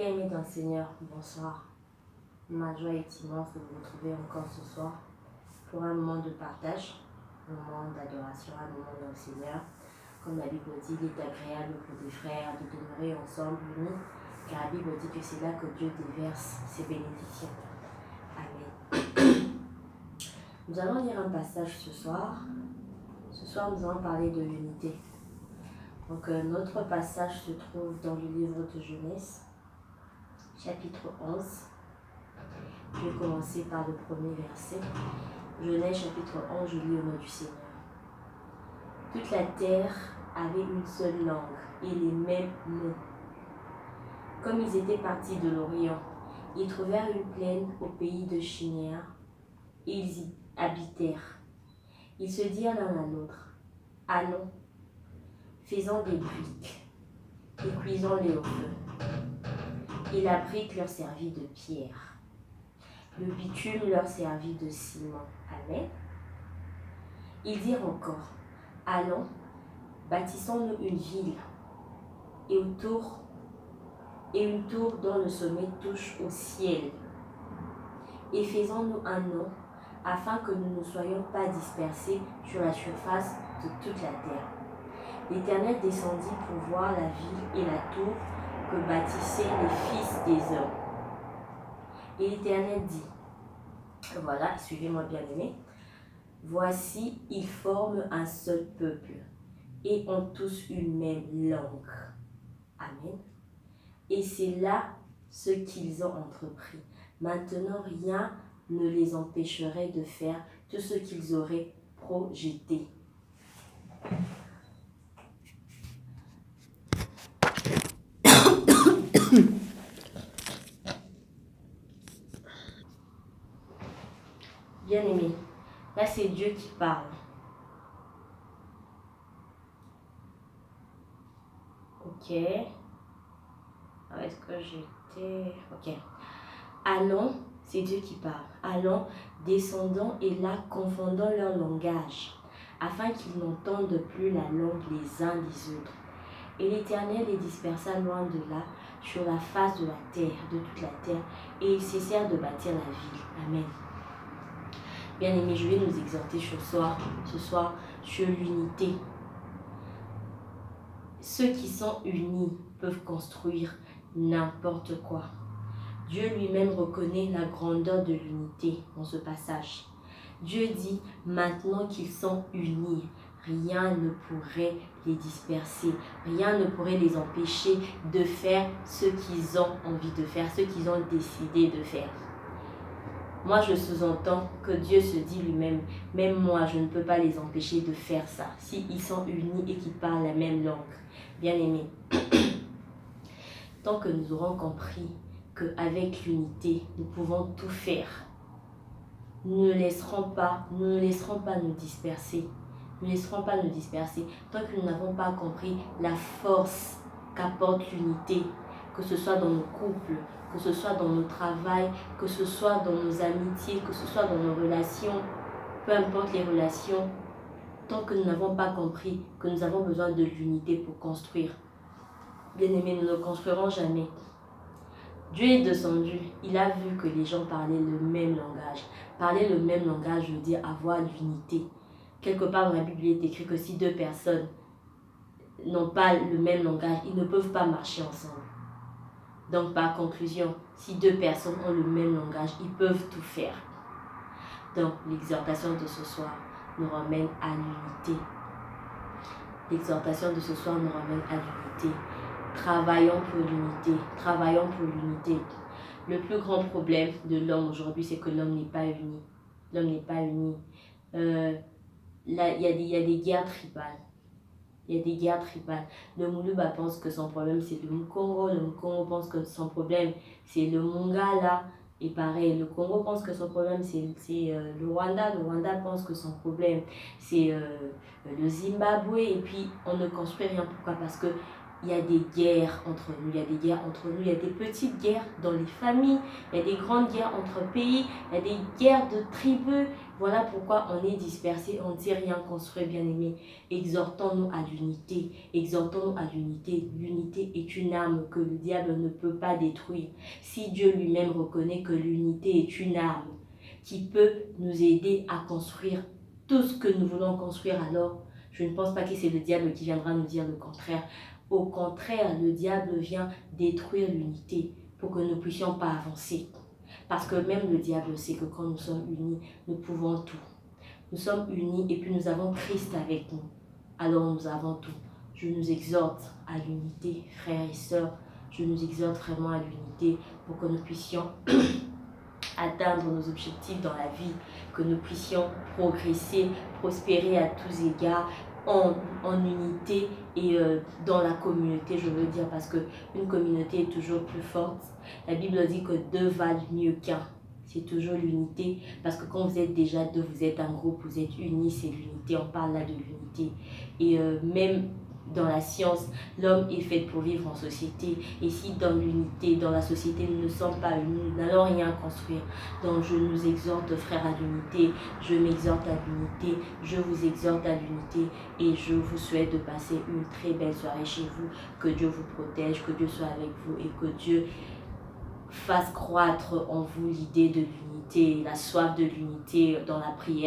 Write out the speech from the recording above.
Bien-aimés dans le Seigneur, bonsoir. Ma joie est immense de vous retrouver encore ce soir pour un moment de partage, un moment d'adoration, un moment dans le Seigneur. Comme la Bible dit, il est agréable pour des frères de demeurer ensemble unis, car la Bible dit que c'est là que Dieu déverse ses bénédictions. Amen. Nous allons lire un passage ce soir. Ce soir, nous allons parler de l'unité. Donc, notre passage se trouve dans le livre de Genèse, chapitre 11. Je vais commencer par le premier verset. Genèse, chapitre 11, je lis au nom du Seigneur. Toute la terre avait une seule langue et les mêmes mots. Comme ils étaient partis de l'Orient, ils trouvèrent une plaine au pays de Shinéar et ils y habitèrent. Ils se dirent l'un à l'autre, allons, faisons des briques et cuisons-les au feu. Et la brique leur servit de pierre. Le bitume leur servit de ciment. Amen. Ils dirent encore, allons, bâtissons-nous une ville et une tour dont le sommet touche au ciel. Et faisons-nous un nom afin que nous ne soyons pas dispersés sur la surface de toute la terre. L'Éternel descendit pour voir la ville et la tour que bâtissaient les fils des hommes. Et l'Éternel dit, voilà, suivez-moi bien aimé, voici, ils forment un seul peuple et ont tous une même langue. Amen. Et c'est là ce qu'ils ont entrepris. Maintenant, rien ne les empêcherait de faire tout ce qu'ils auraient projeté. Bien-aimé, là c'est Dieu qui parle. Ok. Est-ce que j'étais... Ok. Allons, c'est Dieu qui parle. Allons, descendons et là confondons leur langage, afin qu'ils n'entendent plus la langue les uns des autres. Et l'Éternel les dispersa loin de là, sur la face de la terre, de toute la terre, et ils cessèrent de bâtir la ville. Amen. Bien-aimés, je vais nous exhorter ce soir sur l'unité. Ceux qui sont unis peuvent construire n'importe quoi. Dieu lui-même reconnaît la grandeur de l'unité dans ce passage. Dieu dit, maintenant qu'ils sont unis, rien ne pourrait les disperser, rien ne pourrait les empêcher de faire ce qu'ils ont envie de faire, ce qu'ils ont décidé de faire. Moi, je sous-entends que Dieu se dit lui-même, même moi, je ne peux pas les empêcher de faire ça, s'ils sont unis et qu'ils parlent la même langue. Bien-aimés, tant que nous aurons compris qu'avec l'unité, nous pouvons tout faire, nous ne laisserons pas nous disperser. Nous ne laisserons pas nous disperser tant que nous n'avons pas compris la force qu'apporte l'unité, que ce soit dans nos couples, que ce soit dans nos travails, que ce soit dans nos amitiés, que ce soit dans nos relations, peu importe les relations, tant que nous n'avons pas compris que nous avons besoin de l'unité pour construire. Bien-aimés, nous ne construirons jamais. Dieu est descendu, il a vu que les gens parlaient le même langage. Parler le même langage veut dire avoir l'unité. Quelque part dans la Bible, il est écrit que si deux personnes n'ont pas le même langage, ils ne peuvent pas marcher ensemble. Donc par conclusion, si deux personnes ont le même langage, ils peuvent tout faire. Donc l'exhortation de ce soir nous ramène à l'unité. L'exhortation de ce soir nous ramène à l'unité. Travaillons pour l'unité. Travaillons pour l'unité. Le plus grand problème de l'homme aujourd'hui, c'est que l'homme n'est pas uni. L'homme n'est pas uni. Là, il y a des guerres tribales. Il y a des guerres tribales. Le Muluba pense que son problème, c'est le Mukongo. Le Mukongo pense que son problème, c'est le Mongala. Et pareil, le Congo pense que son problème, c'est le Rwanda. Le Rwanda pense que son problème, c'est le Zimbabwe. Et puis, on ne construit rien. Pourquoi? Parce que il y a des guerres entre nous, il y a des guerres entre nous, il y a des petites guerres dans les familles, il y a des grandes guerres entre pays, il y a des guerres de tribus. Voilà pourquoi on est dispersés, on ne sait rien construire, bien-aimés. Exhortons-nous à l'unité, exhortons-nous à l'unité. L'unité est une arme que le diable ne peut pas détruire. Si Dieu lui-même reconnaît que l'unité est une arme qui peut nous aider à construire tout ce que nous voulons construire, alors je ne pense pas que c'est le diable qui viendra nous dire le contraire. Au contraire, le diable vient détruire l'unité pour que nous ne puissions pas avancer. Parce que même le diable sait que quand nous sommes unis, nous pouvons tout. Nous sommes unis et puis nous avons Christ avec nous. Alors nous avons tout. Je nous exhorte à l'unité, frères et sœurs. Je nous exhorte vraiment à l'unité pour que nous puissions atteindre nos objectifs dans la vie, que nous puissions progresser, prospérer à tous égards, en unité et dans la communauté, je veux dire, parce qu'une communauté est toujours plus forte. La Bible dit que deux valent mieux qu'un. C'est toujours l'unité, parce que quand vous êtes déjà deux, vous êtes un groupe, vous êtes unis, c'est l'unité, on parle là de l'unité. Et même dans la science, l'homme est fait pour vivre en société. Et si dans l'unité, dans la société, nous ne sommes pas unis, nous n'allons rien construire. Donc je nous exhorte, frères, à l'unité. Je m'exhorte à l'unité. Je vous exhorte à l'unité. Et je vous souhaite de passer une très belle soirée chez vous. Que Dieu vous protège, que Dieu soit avec vous et que Dieu fasse croître en vous l'idée de l'unité, la soif de l'unité dans la prière.